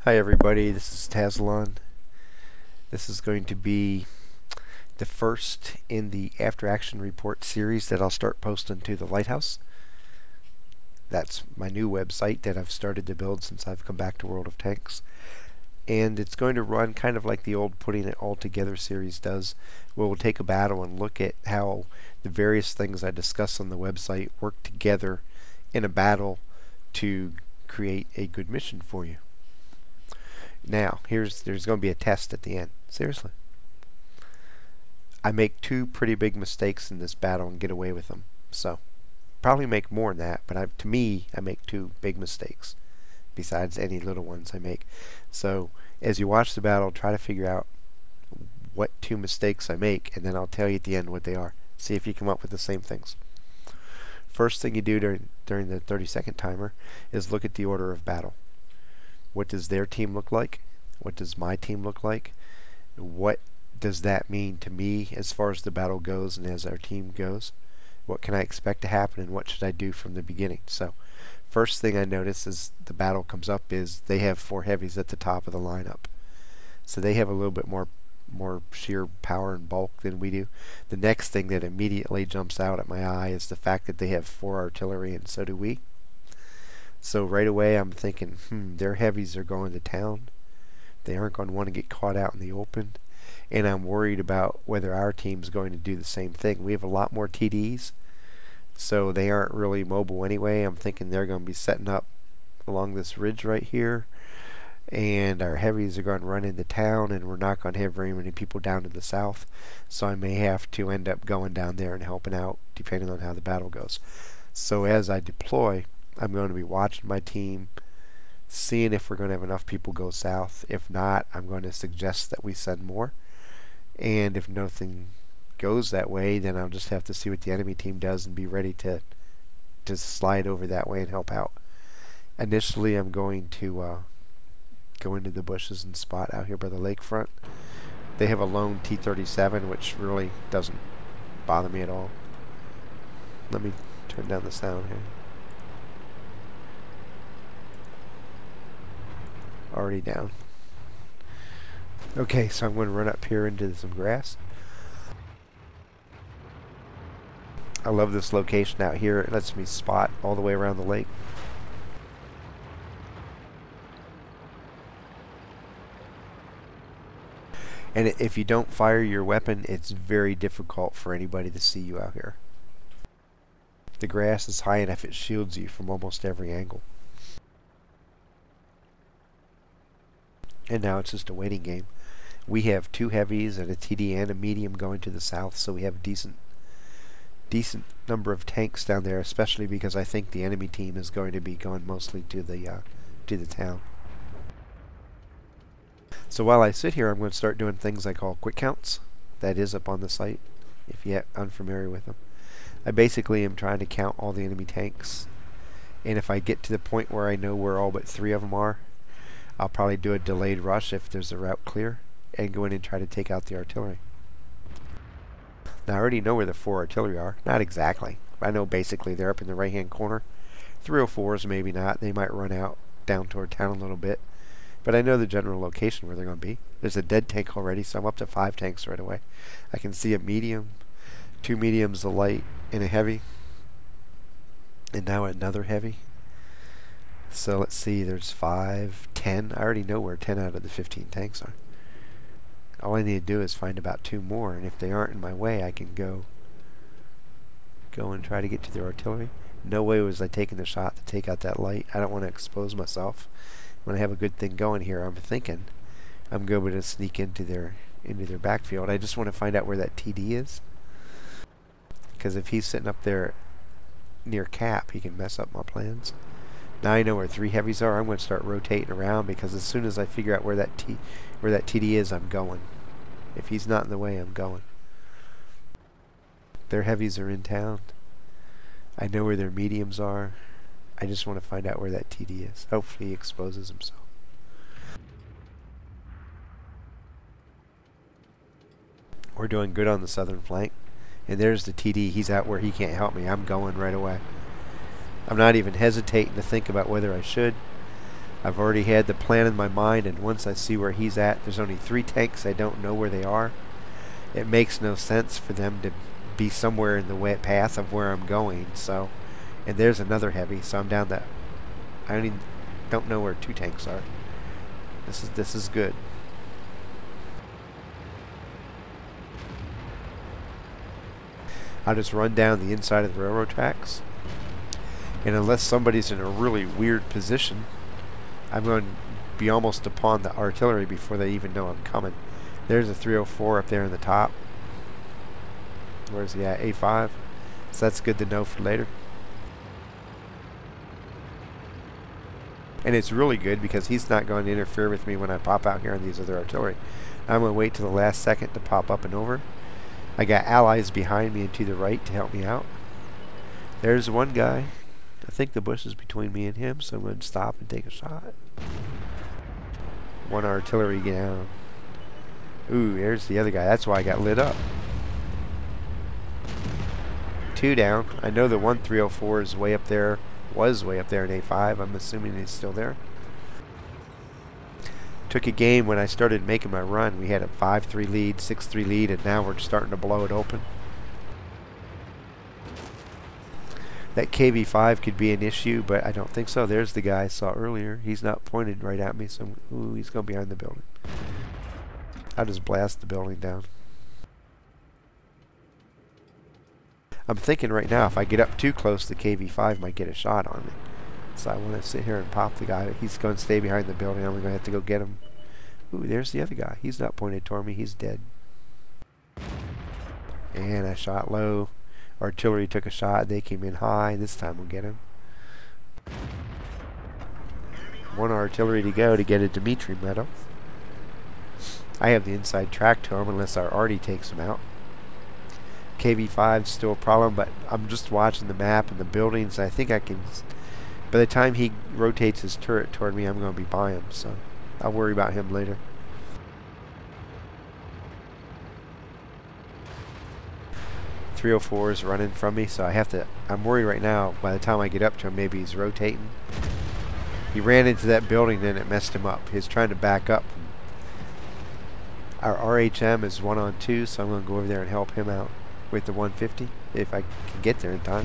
Hi everybody, this is Tazlon. This is going to be the first in the After Action Report series that I'll start posting to the Lighthouse. That's my new website that I've started to build since I've come back to World of Tanks. And it's going to run kind of like the old Putting It All Together series does, where we'll take a battle and look at how the various things I discuss on the website work together in a battle to create a good mission for you. Now, there's going to be a test at the end. Seriously. I make two pretty big mistakes in this battle and get away with them. So, probably make more than that, but to me, I make two big mistakes, besides any little ones I make. So, as you watch the battle, try to figure out what two mistakes I make, and then I'll tell you at the end what they are. See if you come up with the same things. First thing you do during the 30-second timer is look at the order of battle. What does their team look like? What does my team look like? What does that mean to me as far as the battle goes and as our team goes? What can I expect to happen and what should I do from the beginning? So, first thing I notice as the battle comes up is they have 4 heavies at the top of the lineup. So they have a little bit more sheer power and bulk than we do. The next thing that immediately jumps out at my eye is the fact that they have 4 artillery and so do we. So right away I'm thinking, their heavies are going to town. They aren't going to want to get caught out in the open. And I'm worried about whether our team's going to do the same thing. We have a lot more TDs, so they aren't really mobile anyway. I'm thinking they're going to be setting up along this ridge right here. And our heavies are going to run into town, and we're not going to have very many people down to the south. So I may have to end up going down there and helping out, depending on how the battle goes. So as I deploy, I'm going to be watching my team, seeing if we're going to have enough people go south. If not, I'm going to suggest that we send more. And if nothing goes that way, then I'll just have to see what the enemy team does and be ready to slide over that way and help out. Initially, I'm going to go into the bushes and spot out here by the lakefront. They have a lone T-37, which really doesn't bother me at all. Let me turn down the sound here. Already down. Okay, so I'm going to run up here into some grass. I love this location out here. It lets me spot all the way around the lake. And if you don't fire your weapon, it's very difficult for anybody to see you out here. The grass is high enough it shields you from almost every angle. And now it's just a waiting game. We have 2 heavies and a TD and a medium going to the south, so we have a decent number of tanks down there, especially because I think the enemy team is going to be going mostly to the town. So while I sit here, I'm going to start doing things I call quick counts. That is up on the site, if you're unfamiliar with them. I basically am trying to count all the enemy tanks, and if I get to the point where I know where all but 3 of them are, I'll probably do a delayed rush if there's a route clear and go in and try to take out the artillery. Now I already know where the 4 artillery are. Not exactly. I know basically they're up in the right hand corner. 304s maybe not. They might run out down toward town a little bit. But I know the general location where they're going to be. There's a dead tank already, so I'm up to 5 tanks right away. I can see a medium, 2 mediums, a light, and a heavy. And now another heavy. So let's see, there's 5, 10. I already know where 10 out of the 15 tanks are. All I need to do is find about 2 more, and if they aren't in my way, I can go and try to get to their artillery. No way was I taking the shot to take out that light. I don't want to expose myself. When I have a good thing going here, I'm thinking I'm going to sneak into their backfield. I just want to find out where that TD is, because if he's sitting up there near Cap, he can mess up my plans. Now I know where 3 heavies are. I'm going to start rotating around, because as soon as I figure out where that TD is, I'm going. If he's not in the way, I'm going. Their heavies are in town. I know where their mediums are. I just want to find out where that TD is. Hopefully he exposes himself. We're doing good on the southern flank. And there's the TD. He's out where he can't help me. I'm going right away. I'm not even hesitating to think about whether I should. I've already had the plan in my mind, and once I see where he's at, there's only 3 tanks. I don't know where they are. It makes no sense for them to be somewhere in the wet path of where I'm going. So, and there's another heavy, so I'm down that. I don't know where 2 tanks are. This is good. I'll just run down the inside of the railroad tracks, and unless somebody's in a really weird position, I'm going to be almost upon the artillery before they even know I'm coming. There's a 304 up there in the top. Where's he at? A5. So that's good to know for later. And it's really good because he's not going to interfere with me when I pop out here on these other artillery. I'm going to wait till the last second to pop up and over. I got allies behind me and to the right to help me out. There's one guy. I think the bush is between me and him, so I'm going to stop and take a shot. 1 artillery down. Ooh, there's the other guy. That's why I got lit up. 2 down. I know the 304 is way up there. Was way up there in A5. I'm assuming he's still there. Took a game when I started making my run. We had a 5-3 lead, 6-3 lead, and now we're starting to blow it open. That KV5 could be an issue, but I don't think so. There's the guy I saw earlier. He's not pointed right at me, so ooh, he's going behind the building. I'll just blast the building down. I'm thinking right now, if I get up too close, the KV5 might get a shot on me. So I want to sit here and pop the guy. He's going to stay behind the building. I'm going to have to go get him. Ooh, there's the other guy. He's not pointed toward me. He's dead. And I shot low. Artillery took a shot. They came in high. This time we'll get him. 1 artillery to go to get a Dumitru medal. I have the inside track to him unless our Arty takes him out. KV5 is still a problem, but I'm just watching the map and the buildings. I think I can... By the time he rotates his turret toward me, I'm going to be by him, so I'll worry about him later. .304 is running from me, so I have to... I'm worried right now, by the time I get up to him, maybe he's rotating. He ran into that building, then it messed him up. He's trying to back up. Our RHM is 1-on-2, so I'm going to go over there and help him out with the 150, if I can get there in time.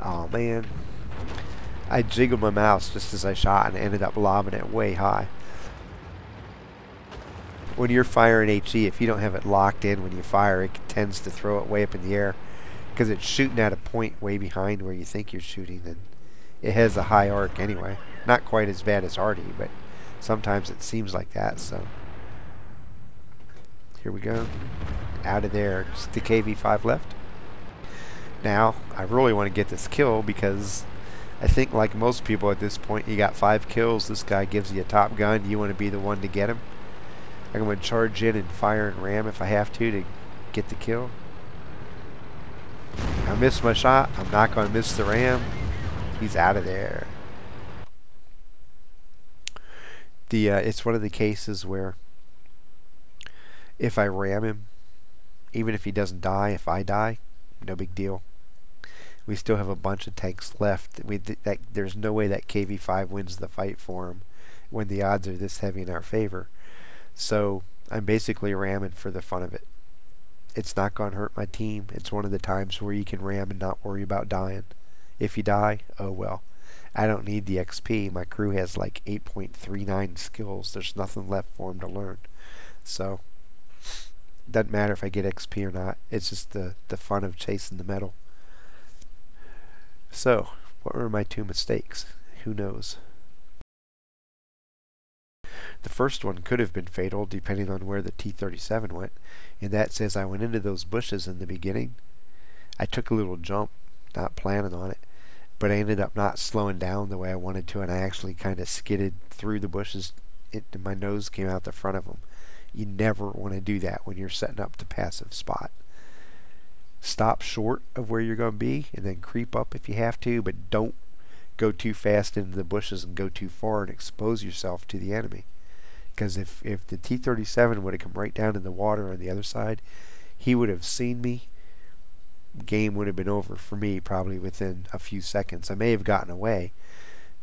Oh man, I jiggled my mouse just as I shot and ended up lobbing it way high. When you're firing HE, if you don't have it locked in when you fire, it tends to throw it way up in the air because it's shooting at a point way behind where you think you're shooting, and it has a high arc anyway. Not quite as bad as Arty, but sometimes it seems like that. So here we go, out of there. Just the KV5 left. Now, I really want to get this kill because I think like most people at this point, you got 5 kills. This guy gives you a top gun. You want to be the one to get him. I'm going to charge in and fire and ram if I have to get the kill. I missed my shot. I'm not going to miss the ram. He's out of there. It's one of the cases where if I ram him, even if he doesn't die, if I die, no big deal. We still have a bunch of tanks left. There's no way that KV5 wins the fight for him when the odds are this heavy in our favor. So I'm basically ramming for the fun of it. It's not going to hurt my team. It's one of the times where you can ram and not worry about dying. If you die, oh well. I don't need the XP. My crew has like 8.39 skills. There's nothing left for them to learn. So doesn't matter if I get XP or not. It's just the fun of chasing the medal. So, what were my 2 mistakes? Who knows? The first one could have been fatal depending on where the T-37 went, and that says I went into those bushes in the beginning. I took a little jump, not planning on it, but I ended up not slowing down the way I wanted to, and I actually kind of skidded through the bushes. My nose came out the front of them. You never want to do that when you're setting up the passive spot. Stop short of where you're going to be and then creep up if you have to, but don't go too fast into the bushes and go too far and expose yourself to the enemy. Because if the T-37 would have come right down in the water on the other side, he would have seen me game would have been over for me probably within a few seconds. I may have gotten away,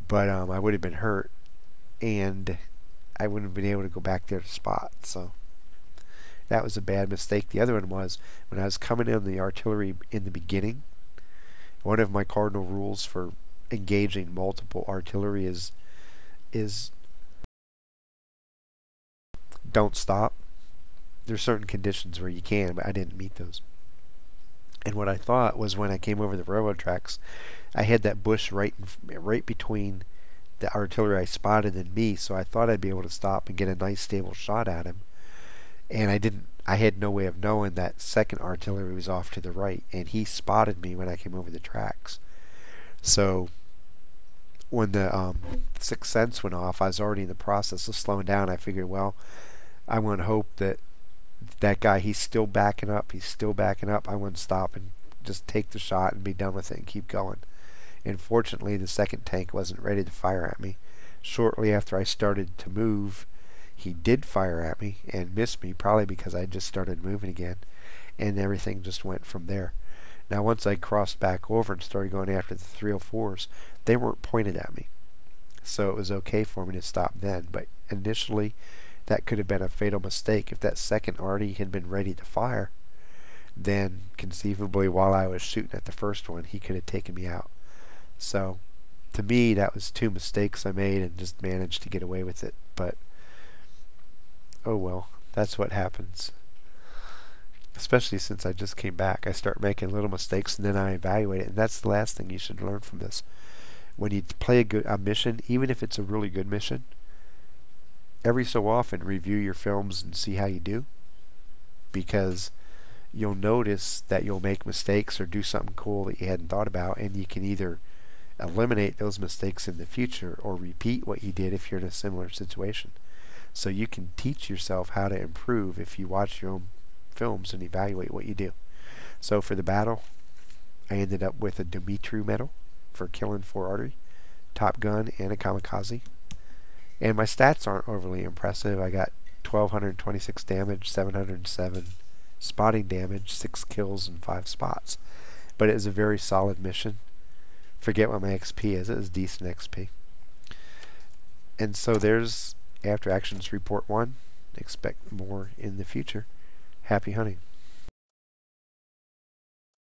but I would have been hurt, and I wouldn't have been able to go back there to spot. So that was a bad mistake. The other one was when I was coming in the artillery in the beginning. One of my cardinal rules for engaging multiple artillery is don't stop. There's certain conditions where you can, but I didn't meet those. And what I thought was when I came over the railroad tracks, I had that bush right between the artillery I spotted and me, so I thought I'd be able to stop and get a nice stable shot at him. And I didn't. I had no way of knowing that second artillery was off to the right, and he spotted me when I came over the tracks. So when the sixth sense went off, I was already in the process of slowing down. I figured, well, I want to hope that that guy, he's still backing up. He's still backing up. I want to stop and just take the shot and be done with it and keep going. And fortunately, the second tank wasn't ready to fire at me. Shortly after I started to move, he did fire at me and missed me, probably because I just started moving again, and everything just went from there. Now, once I crossed back over and started going after the 304s, they weren't pointed at me, so it was okay for me to stop then. But initially, that could have been a fatal mistake. If that second Arty had been ready to fire, then conceivably while I was shooting at the first one, he could have taken me out. So to me, that was two mistakes I made and just managed to get away with it. But oh well, that's what happens. Especially since I just came back, I start making little mistakes and then I evaluate it. And that's the last thing you should learn from this. When you play a mission, even if it's a really good mission, every so often review your films and see how you do, because you'll notice that you'll make mistakes or do something cool that you hadn't thought about, and you can either eliminate those mistakes in the future or repeat what you did if you're in a similar situation. So you can teach yourself how to improve if you watch your own films and evaluate what you do. So for the battle, I ended up with a Dumitru medal for killing 4 artery, Top Gun, and a Kamikaze. And my stats aren't overly impressive. I got 1,226 damage, 707 spotting damage, 6 kills, and 5 spots. But it was a very solid mission. Forget what my XP is. It was decent XP. And so there's After Actions Report 1. Expect more in the future. Happy hunting.